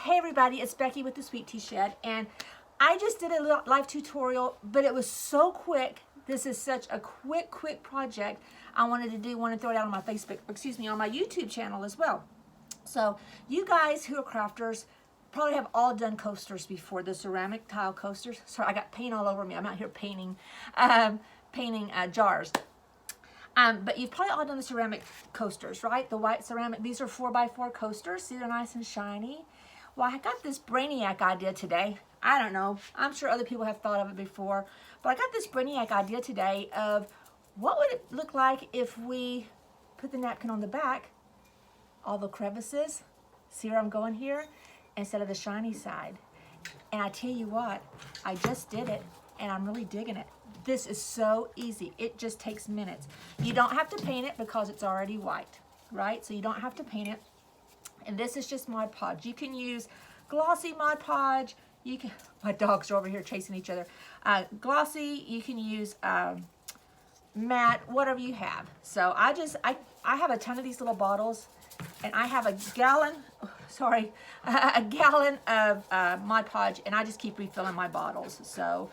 Hey everybody, it's Becky with the Sweet Tea Shed, and I just did a little live tutorial, but it was so quick. This is such a quick project. I wanted to throw it out on my Facebook, on my YouTube channel as well. So you guys who are crafters probably have all done coasters before, the ceramic tile coasters. Sorry, I got paint all over me. I'm out here painting, jars. But you've probably all done the ceramic coasters, right? The white ceramic, these are 4x4 coasters. See, they're nice and shiny. Well, I got this brainiac idea today. I don't know. I'm sure other people have thought of it before. But I got this brainiac idea today of what would it look like if we put the napkin on the back, all the crevices, see where I'm going here, instead of the shiny side. And I tell you what, I just did it and I'm really digging it. This is so easy. It just takes minutes. You don't have to paint it because it's already white, right? So you don't have to paint it. And this is just Mod Podge. You can use glossy Mod Podge. You can, my dogs are over here chasing each other. Glossy, you can use matte, whatever you have. So I have a ton of these little bottles, and I have a gallon of Mod Podge, and I just keep refilling my bottles. So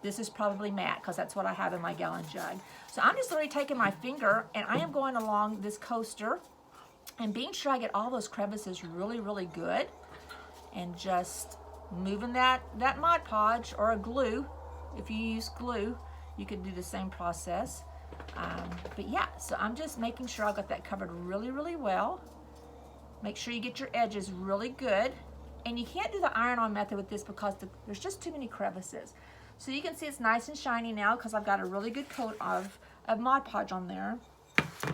this is probably matte because that's what I have in my gallon jug. So I'm just literally taking my finger and I am going along this coaster and being sure I get all those crevices really good, and just moving that Mod Podge or a glue. If you use glue, you could do the same process. But yeah, so I'm just making sure I got that covered really well. Make sure you get your edges really good. And you can't do the iron-on method with this because there's just too many crevices. So you can see it's nice and shiny now because I've got a really good coat of Mod Podge on there.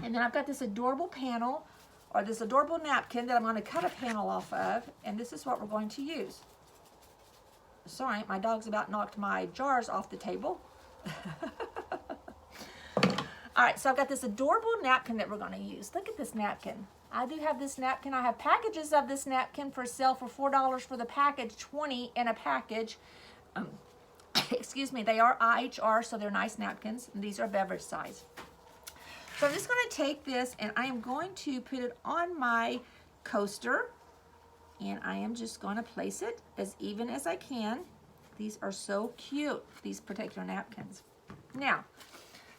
And then I've got this adorable panel, or this adorable napkin that I'm going to cut a panel off of, and this is what we're going to use. Sorry, my dog's about knocked my jars off the table. All right, so I've got this adorable napkin that we're going to use. Look at this napkin. I do have this napkin. I have packages of this napkin for sale for $4 for the package, $20 in a package. Excuse me, they are IHR, so they're nice napkins, and these are beverage size. So I'm just going to take this and I am going to put it on my coaster, and I am just going to place it as even as I can. These are so cute, these particular napkins. Now,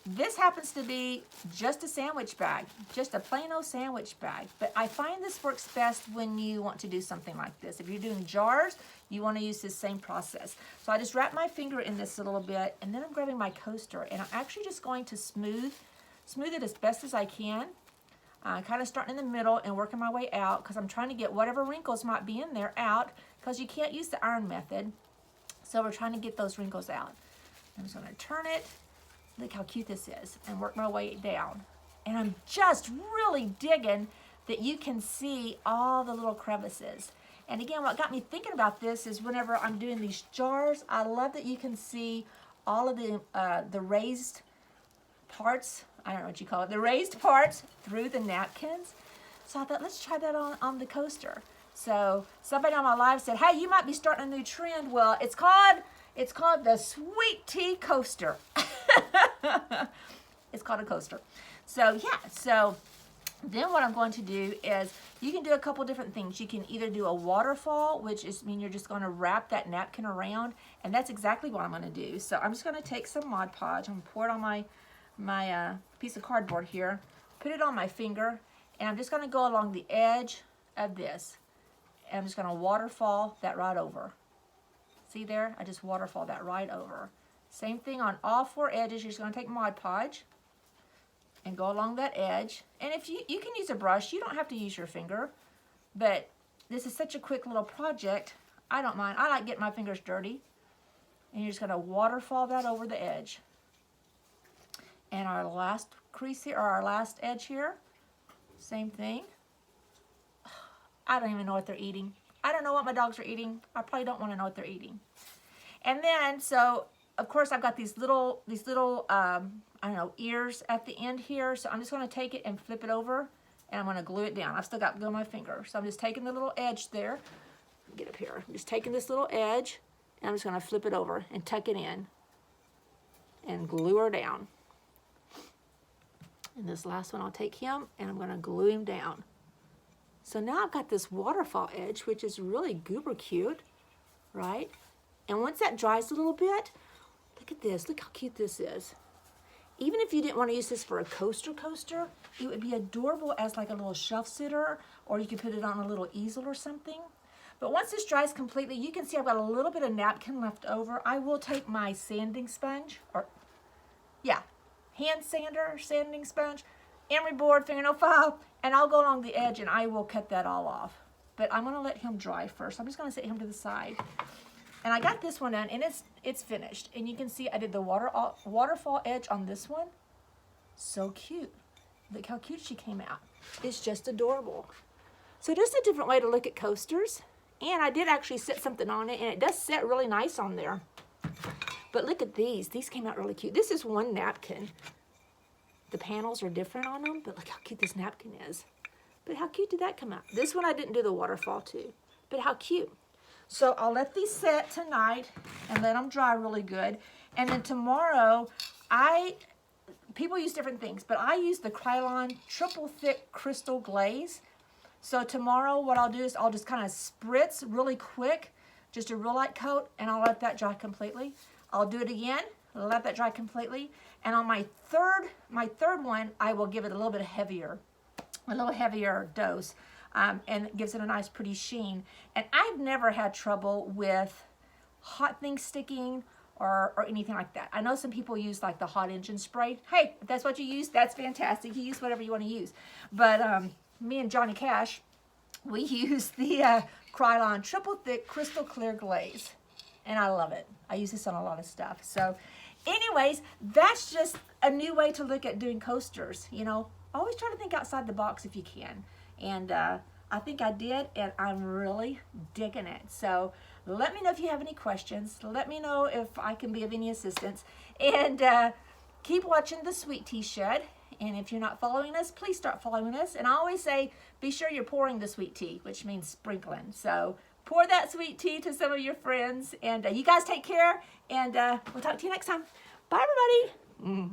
this happens to be just a sandwich bag, just a plain old sandwich bag. But I find this works best when you want to do something like this. If you're doing jars, you want to use this same process. So I just wrap my finger in this a little bit, and then I'm grabbing my coaster, and I'm actually just going to smooth it as best as I can. Kind of starting in the middle and working my way out because I'm trying to get whatever wrinkles might be in there out, because you can't use the iron method. So we're trying to get those wrinkles out. I'm just going to turn it. Look how cute this is, and work my way down. And I'm just really digging that you can see all the little crevices. And again, what got me thinking about this is whenever I'm doing these jars, I love that you can see all of the raised parts, I don't know what you call it, the raised parts through the napkins. So I thought, let's try that on the coaster. So somebody on my live said, hey, you might be starting a new trend. Well, it's called the Sweet Tea Coaster. It's called a coaster. So yeah, so then what I'm going to do is, you can do a couple different things. You can either do a waterfall, which is mean you're just going to wrap that napkin around, and that's exactly what I'm going to do. So I'm just going to take some Mod Podge, I'm going to pour it on my piece of cardboard here, put it on my finger, and I'm just going to go along the edge of this, and I'm just going to waterfall that right over. See there? I just waterfall that right over. Same thing on all four edges. You're just going to take Mod Podge and go along that edge. And if you can use a brush, you don't have to use your finger, but this is such a quick little project, I don't mind. I like getting my fingers dirty. And you're just going to waterfall that over the edge. And our last crease here, or our last edge here, same thing. I don't even know what they're eating. I don't know what my dogs are eating. I probably don't want to know what they're eating. And then, so of course I've got these little I don't know, ears at the end here. So I'm just going to take it and flip it over, and I'm going to glue it down. I've still got glue on my finger. So I'm just taking the little edge there. Get up here. I'm just taking this little edge, and I'm just going to flip it over and tuck it in and glue her down. And this last one, I'll take him and I'm going to glue him down. So now I've got this waterfall edge, which is really goober cute, right? And once that dries a little bit, look at this. Look how cute this is. Even if you didn't want to use this for a coaster, it would be adorable as like a little shelf sitter, or you could put it on a little easel or something. But once this dries completely, you can see I've got a little bit of napkin left over. I will take my sanding sponge, hand sander, sanding sponge, emery board, fingernail file, and I'll go along the edge and I will cut that all off. But I'm gonna let him dry first. I'm just gonna set him to the side. And I got this one done, and it's finished. And you can see I did the waterfall edge on this one. So cute. Look how cute she came out. It's just adorable. So just a different way to look at coasters. And I did actually set something on it, and it does set really nice on there. But look at these. These came out really cute. This is one napkin. The panels are different on them, but look how cute this napkin is. But how cute did that come out? This one I didn't do the waterfall to, but how cute. So I'll let these set tonight and let them dry really good. And then tomorrow, people use different things, but I use the Krylon Triple Thick Crystal Glaze. So tomorrow what I'll do is I'll just kind of spritz really quick, just a real light coat, and I'll let that dry completely. I'll do it again, let that dry completely. And on my third one, I will give it a little bit heavier, dose. And it gives it a nice pretty sheen. And I've never had trouble with hot things sticking or anything like that. I know some people use like the hot engine spray. Hey, if that's what you use, that's fantastic. You use whatever you want to use. But me and Johnny Cash, we use the Krylon Triple Thick Crystal Clear Glaze. And I love it. I use this on a lot of stuff. So anyways, that's just a new way to look at doing coasters. You know, always try to think outside the box if you can. And I think I did, and I'm really digging it. So let me know if you have any questions. Let me know if I can be of any assistance. And keep watching the Sweet Tea Shed. And if you're not following us, please start following us. And I always say, be sure you're pouring the sweet tea, which means sprinkling. So pour that sweet tea to some of your friends. And you guys take care, and we'll talk to you next time. Bye, everybody.